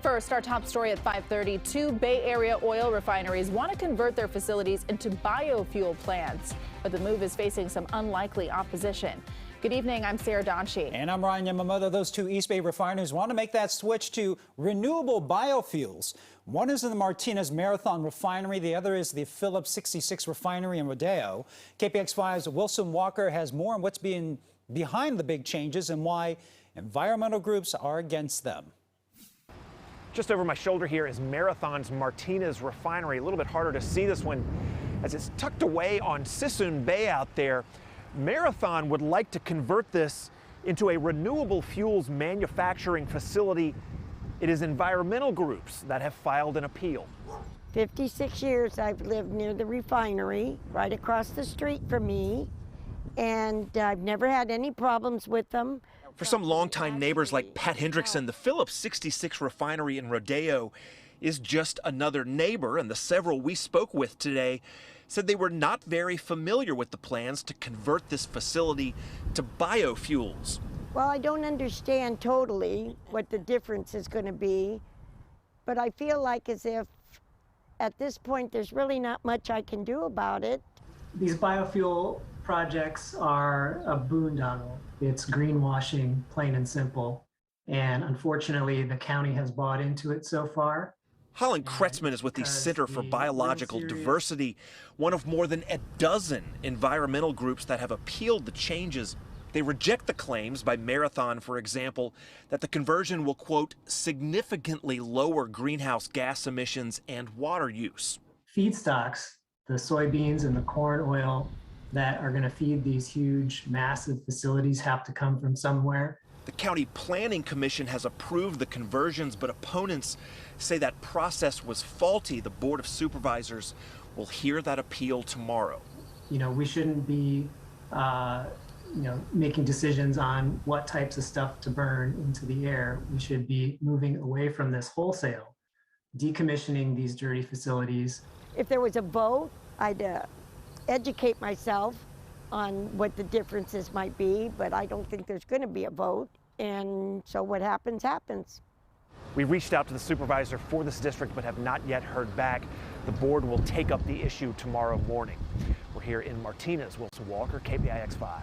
First, our top story at 5:30, two Bay Area oil refineries want to convert their facilities into biofuel plants, but the move is facing some unlikely opposition. Good evening, I'm Sarah Donchie. And I'm Ryan Yamamoto. Those two East Bay refineries want to make that switch to renewable biofuels. One is in the Martinez Marathon refinery. The other is the Phillips 66 refinery in Rodeo. KPIX 5's Wilson Walker has more on what's being behind the big changes and why environmental groups are against them. Just over my shoulder here is Marathon's Martinez refinery. A little bit harder to see this one as it's tucked away on Sissoon Bay out there. Marathon would like to convert this into a renewable fuels manufacturing facility. It is environmental groups that have filed an appeal. 56 years I've lived near the refinery, right across the street from me, and I've never had any problems with them. For some longtime neighbors like Pat Hendrickson, the Phillips 66 refinery in Rodeo is just another neighbor, and the several we spoke with today said they were not very familiar with the plans to convert this facility to biofuels. Well, I don't understand totally what the difference is going to be, but I feel like as if at this point there's really not much I can do about it. These biofuel projects are a boondoggle. It's greenwashing, plain and simple. And unfortunately, the county has bought into it so far. Holland Kretzman is with the Center for Biological Diversity, one of more than a dozen environmental groups that have appealed the changes. They reject the claims by Marathon, for example, that the conversion will, quote, significantly lower greenhouse gas emissions and water use. Feedstocks, the soybeans and the corn oil that are going to feed these huge, massive facilities have to come from somewhere. The County Planning Commission has approved the conversions, but opponents say that process was faulty. The Board of Supervisors will hear that appeal tomorrow. You know, we shouldn't be, making decisions on what types of stuff to burn into the air. We should be moving away from this wholesale, decommissioning these dirty facilities. If there was a vote, I'd educate myself on what the differences might be, but I don't think there's going to be a vote, and so what happens, happens. We reached out to the supervisor for this district but have not yet heard back. The board will take up the issue tomorrow morning. We're here in Martinez. Wilson Walker, KPIX 5.